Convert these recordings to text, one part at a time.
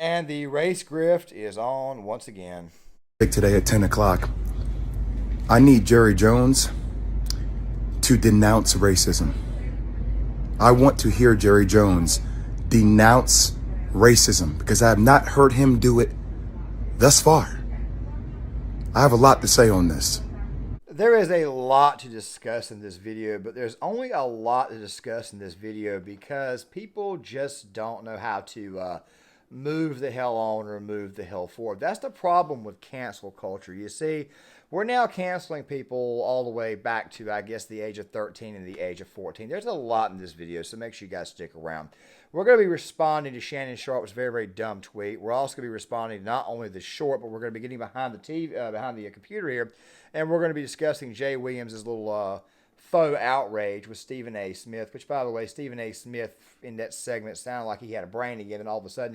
And the race grift is on once again. Today at 10 o'clock, I need Jerry Jones to denounce racism. I want to hear Jerry Jones denounce racism because I have not heard him do it thus far. I have a lot to say on this. There is a lot to discuss in this video, but there's only a lot to discuss in this video because people just don't know how to move the hell on or move the hell forward. That's the problem with cancel culture. You see, we're now canceling people all the way back to, I guess, the age of 13 and the age of 14. There's a lot in this video, so make sure you guys stick around. We're going to be responding to Shannon Sharpe's very, very dumb tweet. We're also going to be responding to not only the short, but we're going to be getting behind the TV, behind the computer here, and we're going to be discussing Jay Williams' little faux outrage with Stephen A. Smith, which, by the way, Stephen A. Smith in that segment sounded like he had a brain again, and all of a sudden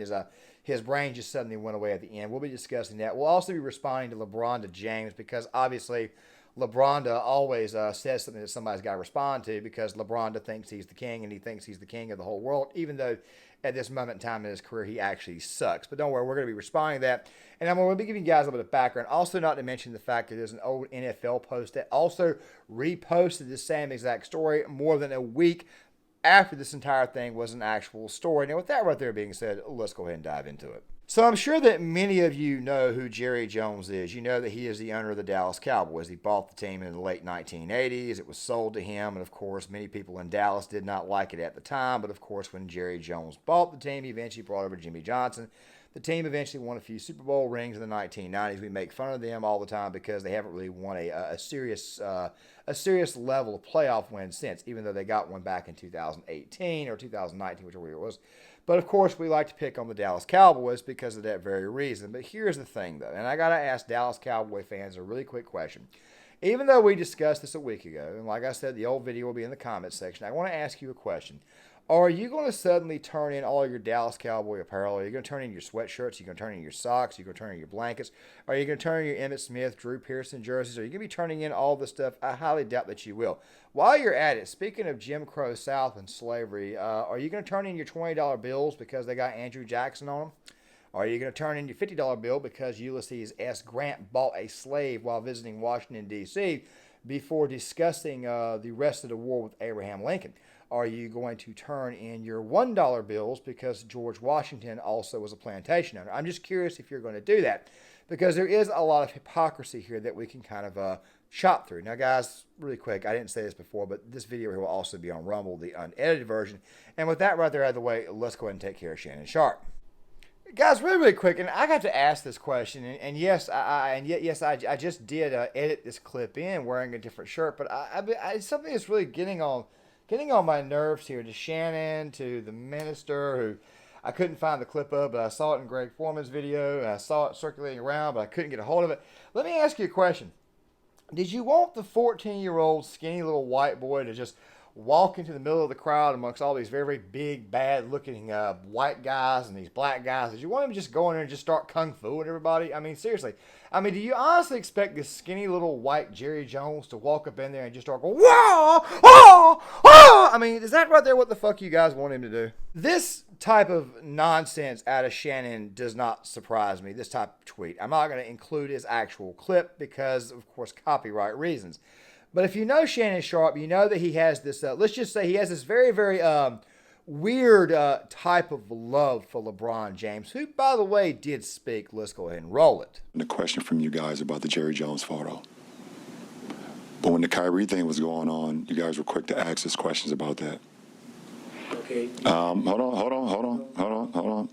his brain just suddenly went away at the end. We'll be discussing that. We'll also be responding to LeBron to James because obviously LeBron always says something that somebody's got to respond to because LeBron thinks he's the king and he thinks he's the king of the whole world, even though at this moment in time in his career he actually sucks. But don't worry, we're going to be responding to that. And I'm going to be giving you guys a little bit of background. Also, not to mention the fact that there's an old NFL post that also reposted the same exact story more than a week after this entire thing was an actual story. Now, with that right there being said, let's go ahead and dive into it. So I'm sure that many of you know who Jerry Jones is. You know that he is the owner of the Dallas Cowboys. He bought the team in the late 1980s. It was sold to him, and of course, many people in Dallas did not like it at the time. But of course, when Jerry Jones bought the team, he eventually brought over Jimmy Johnson. The team eventually won a few Super Bowl rings in the 1990s. We make fun of them all the time because they haven't really won a serious level of playoff win since, even though they got one back in 2018 or 2019, whichever year it was. But of course, we like to pick on the Dallas Cowboys because of that very reason. But here's the thing, though, and I got to ask Dallas Cowboy fans a really quick question. Even though we discussed this a week ago, and like I said, the old video will be in the comments section, I want to ask you a question. Are you going to suddenly turn in all your Dallas Cowboy apparel? Are you going to turn in your sweatshirts? Are you going to turn in your socks? Are you going to turn in your blankets? Are you going to turn in your Emmitt Smith, Drew Pearson jerseys? Are you going to be turning in all this stuff? I highly doubt that you will. While you're at it, speaking of Jim Crow South and slavery, are you going to turn in your $20 bills because they got Andrew Jackson on them? Are you going to turn in your $50 bill because Ulysses S. Grant bought a slave while visiting Washington, D.C. before discussing the rest of the war with Abraham Lincoln? Are you going to turn in your $1 bills because George Washington also was a plantation owner? I'm just curious if you're going to do that because there is a lot of hypocrisy here that we can kind of chop through. Now, guys, really quick, I didn't say this before, but this video here will also be on Rumble, the unedited version. And with that right there out of the way, let's go ahead and take care of Shannon Sharpe. Guys, really, really quick, and I got to ask this question, and yes, I just did edit this clip in wearing a different shirt, but it's something that's really getting on my nerves here, to Shannon, to the minister, who I couldn't find the clip of, but I saw it in Greg Foreman's video, and I saw it circulating around, but I couldn't get a hold of it. Let me ask you a question. Did you want the 14-year-old skinny little white boy to just walk into the middle of the crowd amongst all these very, very big, bad-looking white guys and these black guys? Did you want him to just go in there and just start kung fu with everybody? I mean, seriously. I mean, do you honestly expect this skinny little white Jerry Jones to walk up in there and just start going, whoa, oh, oh? I mean, is that right there what the fuck you guys want him to do? This type of nonsense out of Shannon does not surprise me, this type of tweet. I'm not going to include his actual clip because, of course, copyright reasons. But if you know Shannon Sharpe, you know that he has this, let's just say he has this very, very weird type of love for LeBron James, who, by the way, did speak. Let's go ahead and roll it. The question from you guys about the Jerry Jones photo. But when the Kyrie thing was going on, you guys were quick to ask us questions about that. Okay. Hold on.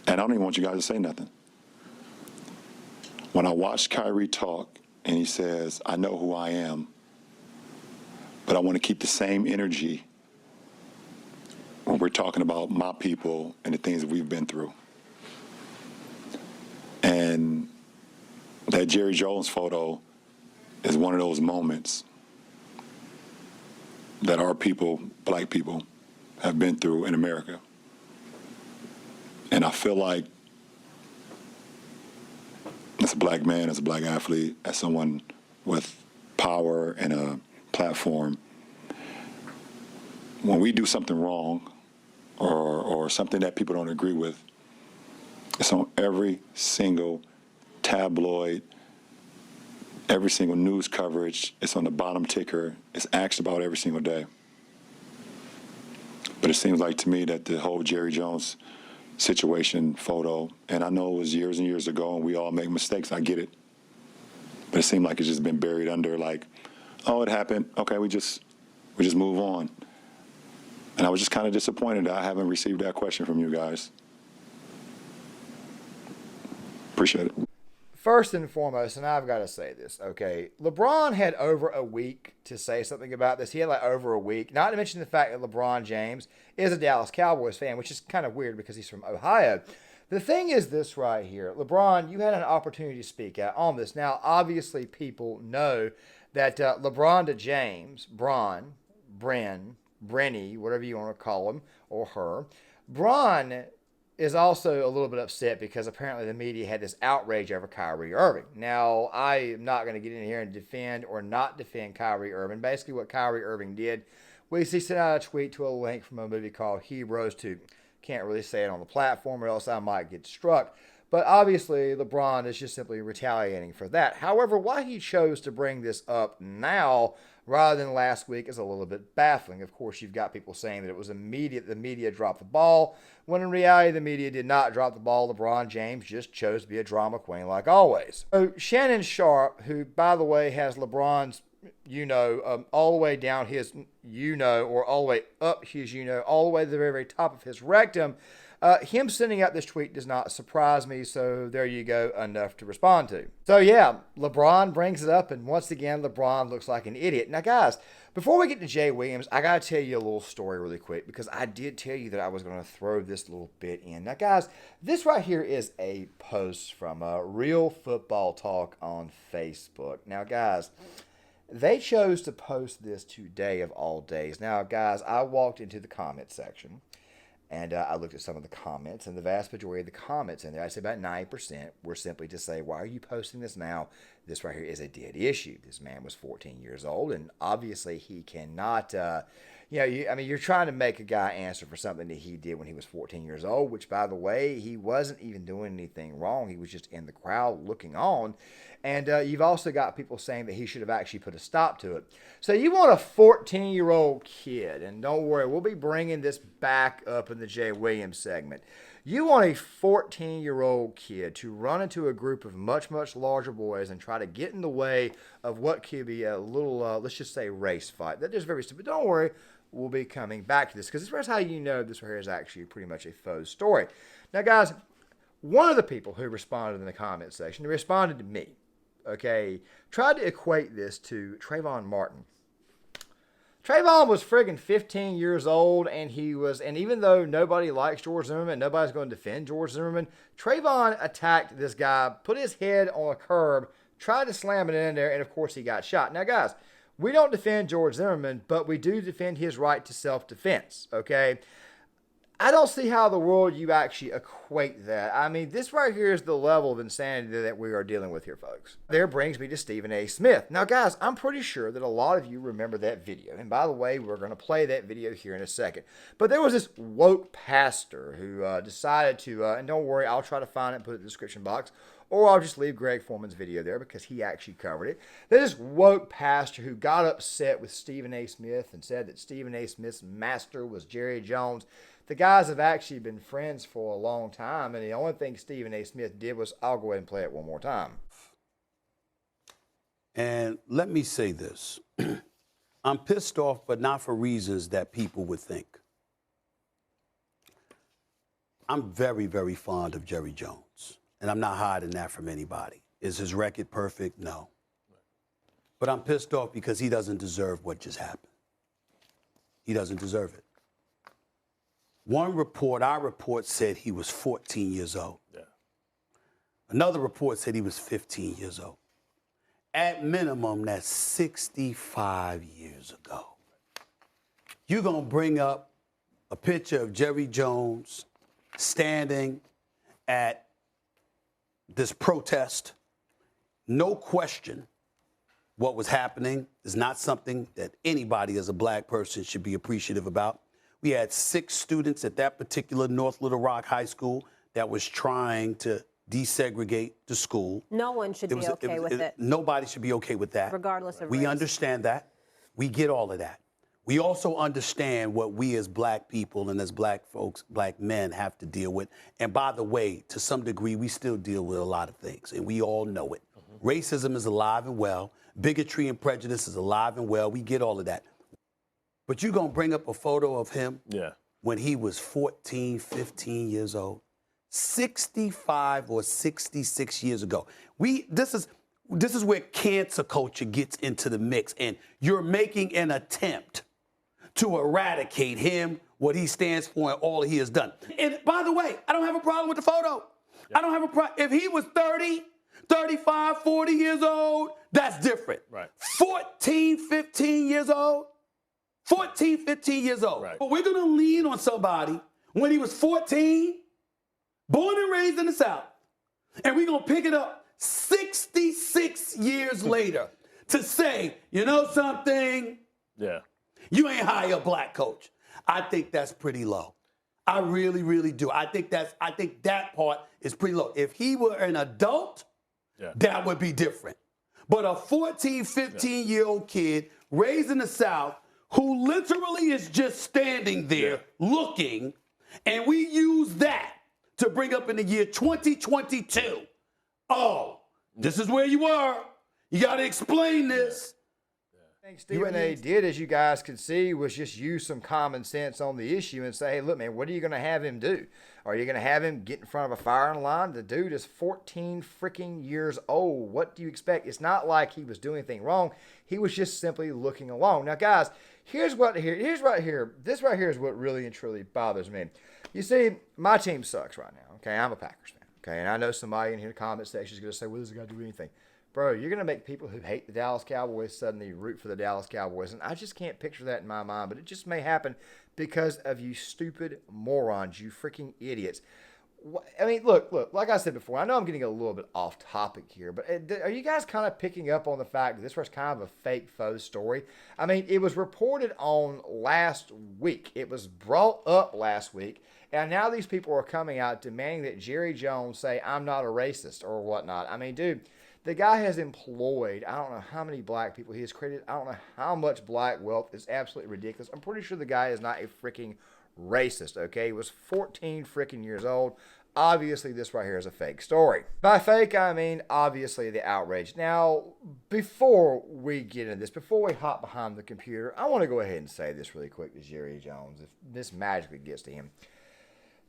And I don't even want you guys to say nothing. When I watched Kyrie talk and he says, I know who I am, but I want to keep the same energy when we're talking about my people and the things that we've been through. And that Jerry Jones photo is one of those moments that our people, black people, have been through in America. And I feel like as a black man, as a black athlete, as someone with power and a platform, when we do something wrong or something that people don't agree with, It's on every single tabloid, every single news coverage. It's on the bottom ticker. It's asked about every single day. But it seems like to me that the whole Jerry Jones situation photo, and I know it was years and years ago and we all make mistakes, I get it. But it seemed like it's just been buried under like, oh, it happened. Okay, we just move on. And I was just kind of disappointed that I haven't received that question from you guys. Appreciate it. First and foremost, and I've got to say this, okay, LeBron had over a week to say something about this. He had like over a week, not to mention the fact that LeBron James is a Dallas Cowboys fan, which is kind of weird because he's from Ohio. The thing is this right here. LeBron, you had an opportunity to speak out on this. Now, obviously, people know that LeBron to James, Bron, Brenny, whatever you want to call him or her, Bron is also a little bit upset because apparently the media had this outrage over Kyrie Irving. Now, I am not going to get in here and defend or not defend Kyrie Irving. Basically, what Kyrie Irving did was he sent out a tweet to a link from a movie called Heroes 2. Can't really say it on the platform or else I might get struck. But obviously, LeBron is just simply retaliating for that. However, why he chose to bring this up now rather than last week is a little bit baffling. Of course, you've got people saying that it was immediate, the media dropped the ball, when in reality, the media did not drop the ball. LeBron James just chose to be a drama queen like always. So Shannon Sharpe, who, by the way, has LeBron's all the way down his or all the way up his all the way to the very, very top of his rectum, him sending out this tweet does not surprise me, so there you go, enough to respond to. So yeah, LeBron brings it up, and once again, LeBron looks like an idiot. Now guys, before we get to Jay Williams, I gotta tell you a little story really quick, because I did tell you that I was gonna throw this little bit in. Now guys, this right here is a post from Real Football Talk on Facebook. Now guys, they chose to post this today of all days. Now guys, I walked into the comment section, and I looked at some of the comments, and the vast majority of the comments in there, I'd say about 9%, were simply to say, why are you posting this now? This right here is a dead issue. This man was 14 years old, and obviously he cannot, you're trying to make a guy answer for something that he did when he was 14 years old, which, by the way, he wasn't even doing anything wrong. He was just in the crowd looking on. And you've also got people saying that he should have actually put a stop to it. So you want a 14-year-old kid, and don't worry, we'll be bringing this back up in the Jay Williams segment. You want a 14-year-old kid to run into a group of much, much larger boys and try to get in the way of what could be a little, let's just say, race fight. That is very stupid. Don't worry, we'll be coming back to this, because this is how you know this right here is actually pretty much a faux story. Now, guys, one of the people who responded in the comment section, they responded to me. Okay, tried to equate this to Trayvon Martin. Trayvon was friggin' 15 years old, and even though nobody likes George Zimmerman, nobody's going to defend George Zimmerman, Trayvon attacked this guy, put his head on a curb, tried to slam it in there, and of course he got shot. Now guys, we don't defend George Zimmerman, but we do defend his right to self-defense, okay? I don't see how in the world you actually equate that. I mean, this right here is the level of insanity that we are dealing with here, folks. There brings me to Stephen A. Smith. Now, guys, I'm pretty sure that a lot of you remember that video. And by the way, we're going to play that video here in a second. But there was this woke pastor who decided to, and don't worry, I'll try to find it and put it in the description box, or I'll just leave Greg Foreman's video there because he actually covered it. There's this woke pastor who got upset with Stephen A. Smith and said that Stephen A. Smith's master was Jerry Jones. The guys have actually been friends for a long time, and the only thing Stephen A. Smith did was, I'll go ahead and play it one more time. And let me say this. I'm pissed off, but not for reasons that people would think. I'm very, very fond of Jerry Jones, and I'm not hiding that from anybody. Is his record perfect? No. But I'm pissed off because he doesn't deserve what just happened. He doesn't deserve it. One report, our report, said he was 14 years old. Yeah. Another report said he was 15 years old. At minimum, that's 65 years ago. You're going to bring up a picture of Jerry Jones standing at this protest. No question what was happening is not something that anybody as a black person should be appreciative about. We had 6 students at that particular North Little Rock High School that was trying to desegregate the school. No one should be okay with it. Nobody should be okay with that. Regardless of We race. understand that. We get all of that. We also understand what we as black people and as black folks, black men have to deal with. And by the way, to some degree, we still deal with a lot of things, and we all know it. Racism is alive and well. Bigotry and prejudice is alive and well. We get all of that. But you're going to bring up a photo of him when he was 14, 15 years old? 65 or 66 years ago. This is where cancer culture gets into the mix, and you're making an attempt to eradicate him, what he stands for, and all he has done. And by the way, I don't have a problem with the photo. I don't have a problem. If he was 30, 35, 40 years old, that's different. Right. 14, 15 years old. 14, 15 years old. Right. But we're going to lean on somebody when he was 14, born and raised in the South, and we're going to pick it up 66 years later to say, you know something? Yeah. You ain't hire a black coach. I think that's pretty low. I really, really do. I think that part is pretty low. If he were an adult, that would be different. But a 14, 15-year-old kid raised in the South who literally is just standing there looking, and we use that to bring up in the year 2022. Oh, this is where you were. You got to explain this. I think Stephen A. did, as you guys could see, was just use some common sense on the issue and say, hey, look, man, what are you going to have him do? Are you going to have him get in front of a firing line? The dude is 14 freaking years old. What do you expect? It's not like he was doing anything wrong. He was just simply looking along. Now, guys, this right here is what really and truly bothers me. You see, my team sucks right now. Okay, I'm a Packers fan. Okay, and I know somebody in here in the comment section is going to say, well, this guy do anything. Bro, you're going to make people who hate the Dallas Cowboys suddenly root for the Dallas Cowboys. And I just can't picture that in my mind. But it just may happen because of you stupid morons, you freaking idiots. I mean, look, like I said before, I know I'm getting a little bit off topic here. But are you guys kind of picking up on the fact that this was kind of a fake faux story? I mean, it was reported on last week. It was brought up last week. And now these people are coming out demanding that Jerry Jones say, I'm not a racist or whatnot. I mean, dude. The guy has employed, I don't know how many black people he has created. I don't know how much black wealth. It's absolutely ridiculous. I'm pretty sure the guy is not a freaking racist, okay? He was 14 freaking years old. Obviously, this right here is a fake story. By fake, I mean, obviously, the outrage. Now, before we get into this, before we hop behind the computer, I want to go ahead and say this really quick to Jerry Jones, if this magically gets to him.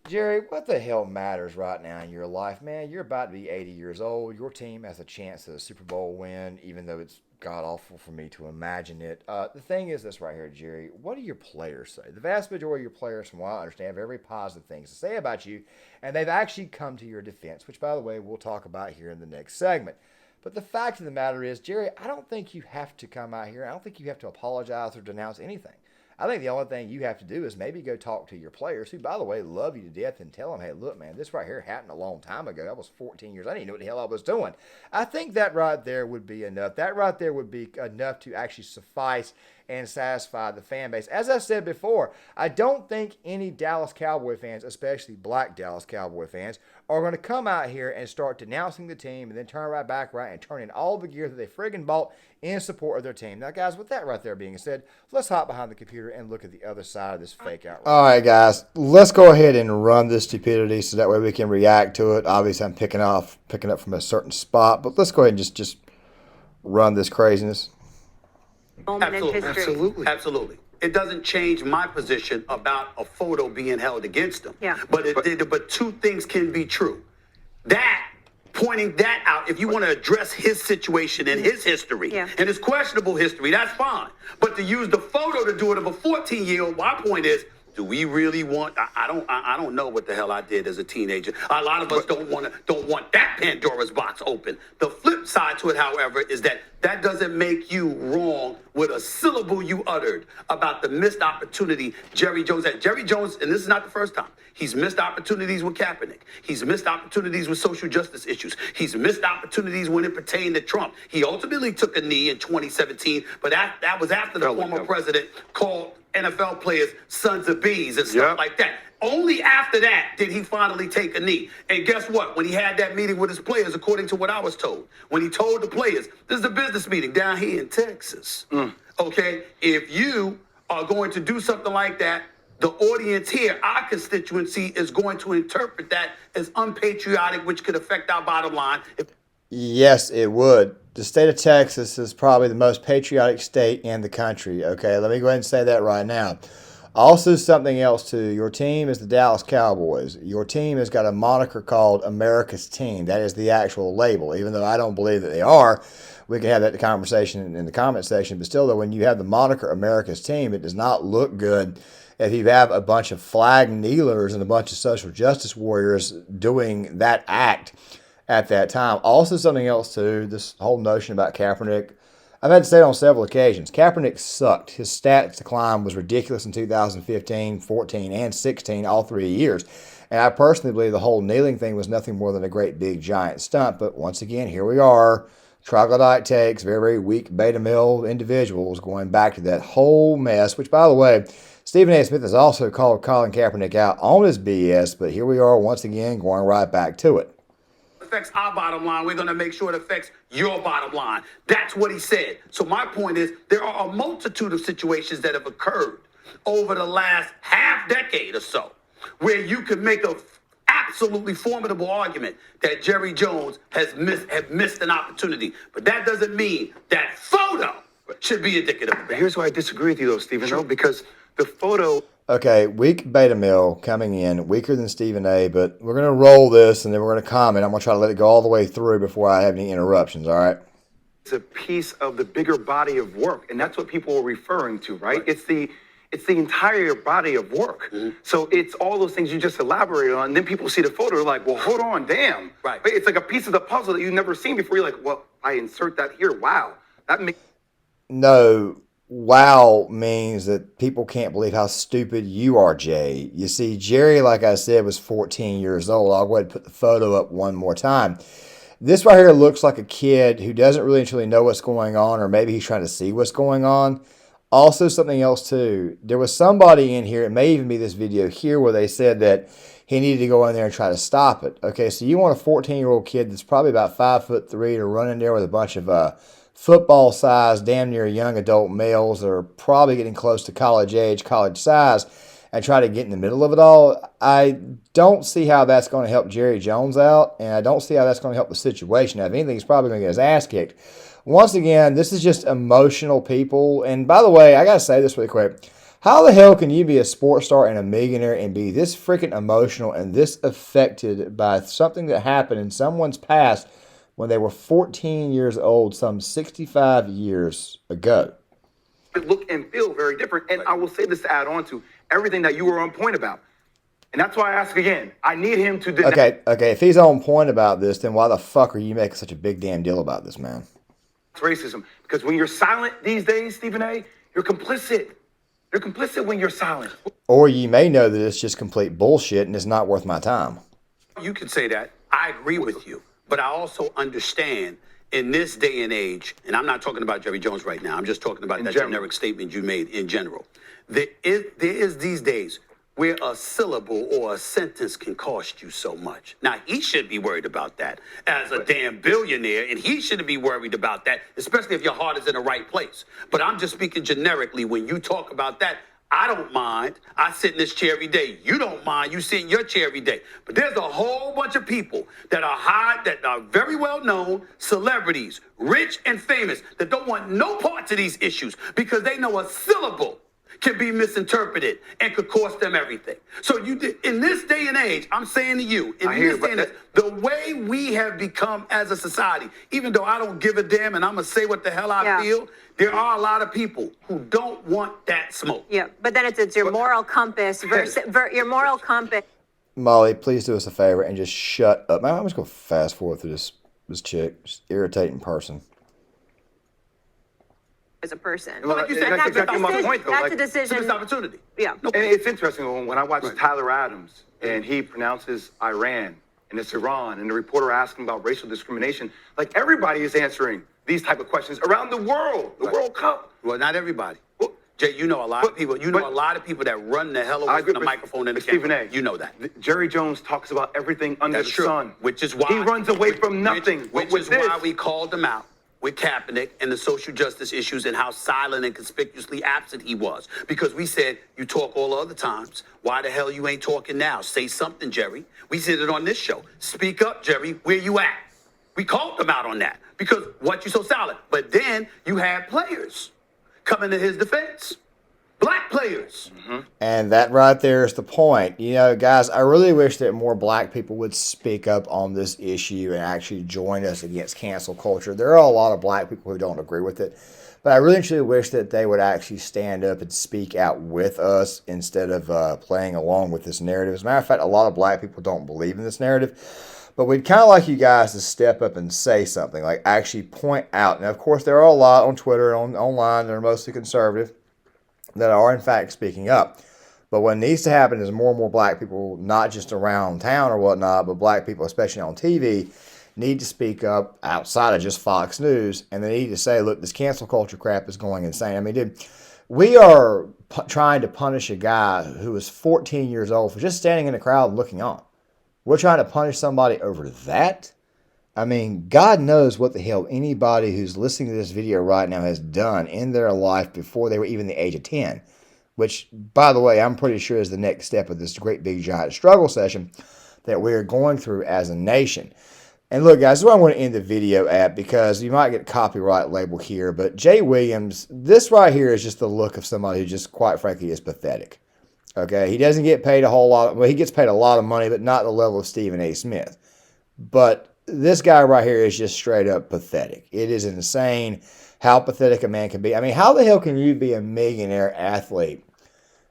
Jerry, what the hell matters right now in your life, man? You're about to be 80 years old. Your team has a chance at a Super Bowl win, even though it's god-awful for me to imagine it. The thing is this right here, Jerry. What do your players say? The vast majority of your players, from what I understand, have very positive things to say about you, and they've actually come to your defense, which, by the way, we'll talk about here in the next segment. But the fact of the matter is, Jerry, I don't think you have to come out here. I don't think you have to apologize or denounce anything. I think the only thing you have to do is maybe go talk to your players who, by the way, love you to death and tell them, hey, look, man, this right here happened a long time ago. I was 14 years. I didn't know what the hell I was doing. I think that right there would be enough. That right there would be enough to actually suffice and satisfy the fan base. As I said before, I don't think any Dallas Cowboy fans, especially black Dallas Cowboy fans, are going to come out here and start denouncing the team and then turn right back around and turn in all the gear that they friggin' bought in support of their team. Now, guys, with that right there being said, let's hop behind the computer and look at the other side of this fake outrage. All right, guys, let's go ahead and run this stupidity so that way we can react to it. Obviously, I'm picking up from a certain spot, but let's go ahead and just run this craziness. Absolutely. It doesn't change my position about a photo being held against him. Yeah. But two things can be true. Pointing that out, if you want to address his situation and his history and his questionable history, that's fine. But to use the photo to do it of a 14-year-old, my point is, do we really want? I don't know what the hell I did as a teenager. A lot of us don't want that Pandora's box open. The flip side to it, however, is that doesn't make you wrong with a syllable you uttered about the missed opportunity Jerry Jones had. Jerry Jones, and this is not the first time, he's missed opportunities with Kaepernick. He's missed opportunities with social justice issues. He's missed opportunities when it pertained to Trump. He ultimately took a knee in 2017, but that was after the former president called NFL players sons of bees and stuff like that. Only after that did he finally take a knee. And guess what? When he had that meeting with his players, according to what I was told, when he told the players, this is a business meeting down here in Texas. Okay? If you are going to do something like that, the audience here, our constituency, is going to interpret that as unpatriotic, which could affect our bottom line. Yes, it would. The state of Texas is probably the most patriotic state in the country. Okay, let me go ahead and say that right now. Also, something else too. Your team is the Dallas Cowboys. Your team has got a moniker called America's Team. That is the actual label. Even though I don't believe that they are, we can have that conversation in the comment section. But still, though, when you have the moniker America's Team, it does not look good if you have a bunch of flag kneelers and a bunch of social justice warriors doing that act at that time. Also, something else too. This whole notion about Kaepernick. I've had to say it on several occasions. Kaepernick sucked. His stats decline was ridiculous in 2015, 14, and 16, all 3 years. And I personally believe the whole kneeling thing was nothing more than a great big giant stunt. But once again, here we are. Troglodyte takes, very, very weak beta male individuals going back to that whole mess, which, by the way, Stephen A. Smith has also called Colin Kaepernick out on his BS. But here we are once again going right back to it. Affects our bottom line, we're going to make sure it affects your bottom line. That's what he said. So my point is, there are a multitude of situations that have occurred over the last half decade or so where you could make a absolutely formidable argument that Jerry Jones has missed an opportunity. But that doesn't mean that photo should be indicative of that. Here's why I disagree with you, though, Stephen, though, because the photo... Okay, weak beta male coming in, weaker than Stephen A., but we're going to roll this and then we're going to comment. I'm going to try to let it go all the way through before I have any interruptions, all right? It's a piece of the bigger body of work, and that's what people are referring to, right? It's the entire body of work. So it's all those things you just elaborated on, and then people see the photo, they're like, well, hold on, damn. Right. It's like a piece of the puzzle that you've never seen before. You're like, well, I insert that here. Wow. That makes... No. Wow means that people can't believe how stupid you are, Jay. You see, Jerry, like I said, was 14 years old. I'll go ahead and put the photo up one more time. This right here looks like a kid who doesn't really truly know what's going on, or maybe he's trying to see what's going on. Also, something else, too. There was somebody in here, it may even be this video here, where they said that he needed to go in there and try to stop it. Okay, so you want a 14-year-old kid that's probably about 5'3" to run in there with a bunch of football-sized, damn near young adult males that are probably getting close to college age, college size, and try to get in the middle of it all. I don't see how that's going to help Jerry Jones out, and I don't see how that's going to help the situation. Now, if anything, he's probably going to get his ass kicked. Once again, this is just emotional people. And by the way, I got to say this really quick. How the hell can you be a sports star and a millionaire and be this freaking emotional and this affected by something that happened in someone's past when they were 14 years old, some 65 years ago? Look and feel very different. And I will say this to add on to everything that you were on point about. And that's why I ask again, I need him to deny. Okay, if he's on point about this, then why the fuck are you making such a big damn deal about this, man? It's racism. Because when you're silent these days, Stephen A., you're complicit. You're complicit when you're silent. Or you may know that it's just complete bullshit and it's not worth my time. You could say that. I agree with you. But I also understand in this day and age, and I'm not talking about Jerry Jones right now, I'm just talking about that generic statement you made in general. There is these days where a syllable or a sentence can cost you so much. Now, he should be worried about that as a damn billionaire, and he shouldn't be worried about that, especially if your heart is in the right place. But I'm just speaking generically. When you talk about that, I don't mind. I sit in this chair every day. You don't mind. You sit in your chair every day. But there's a whole bunch of people that are very well known, celebrities, rich and famous, that don't want no parts of these issues because they know a syllable can be misinterpreted and could cost them everything. So in this day and age, I'm saying to you, the way we have become as a society, even though I don't give a damn and I'm going to say what the hell I feel, there are a lot of people who don't want that smoke. Yeah, but then it's your moral compass versus your moral compass. Molly, please do us a favor and just shut up. Man, I'm just going to fast forward through this chick, just irritating person. As a person. Well, like you said, that's exactly my point, though. That's a decision. It's an opportunity. Yeah. And it's interesting when I watch Tyler Adams and he pronounces Iran and it's Iran, and the reporter asked him about racial discrimination. Like, everybody is answering these type of questions around the world, the World Cup. Well, not everybody. Well, Jay, you know a lot of people. You know a lot of people that run the hell away from the microphone and the Stephen camera. A. You know that. Jerry Jones talks about everything under That's the true. sun. Which is why he runs away from nothing. Which is why we called him out with Kaepernick and the social justice issues and how silent and conspicuously absent he was. Because we said, you talk all other times. Why the hell you ain't talking now? Say something, Jerry. We said it on this show. Speak up, Jerry. Where you at? We called him out on that. Because what you so silent? But then you had players coming to his defense. Black players. And that right there is the point. You know, guys, I really wish that more black people would speak up on this issue and actually join us against cancel culture. There are a lot of black people who don't agree with it, but I really truly wish that they would actually stand up and speak out with us instead of playing along with this narrative. As a matter of fact, a lot of black people don't believe in this narrative. But we'd kind of like you guys to step up and say something, like actually point out. Now, of course, there are a lot on Twitter and online that are mostly conservative that are, in fact, speaking up. But what needs to happen is more and more black people, not just around town or whatnot, but black people, especially on TV, need to speak up outside of just Fox News. And they need to say, look, this cancel culture crap is going insane. I mean, dude, we are trying to punish a guy who was 14 years old for just standing in the crowd and looking on. We're trying to punish somebody over that? I mean, God knows what the hell anybody who's listening to this video right now has done in their life before they were even the age of 10. Which, by the way, I'm pretty sure is the next step of this great big giant struggle session that we're going through as a nation. And look, guys, this is what I want to end the video at because you might get a copyright label here. But Jay Williams, this right here is just the look of somebody who just, quite frankly, is pathetic. Okay, he doesn't get paid a whole lot. Well, he gets paid a lot of money, but not the level of Stephen A. Smith. But this guy right here is just straight up pathetic. It is insane how pathetic a man can be. I mean, how the hell can you be a millionaire athlete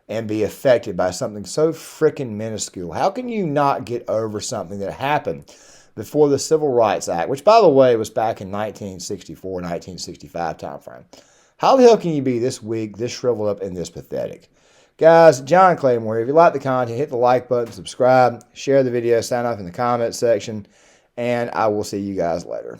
and be affected by something so freaking minuscule? How can you not get over something that happened before the Civil Rights Act, which, by the way, was back in 1964, 1965 timeframe? How the hell can you be this weak, this shriveled up, and this pathetic? Guys, John Claymore here. If you like the content, hit the like button, subscribe, share the video, sign off in the comment section, and I will see you guys later.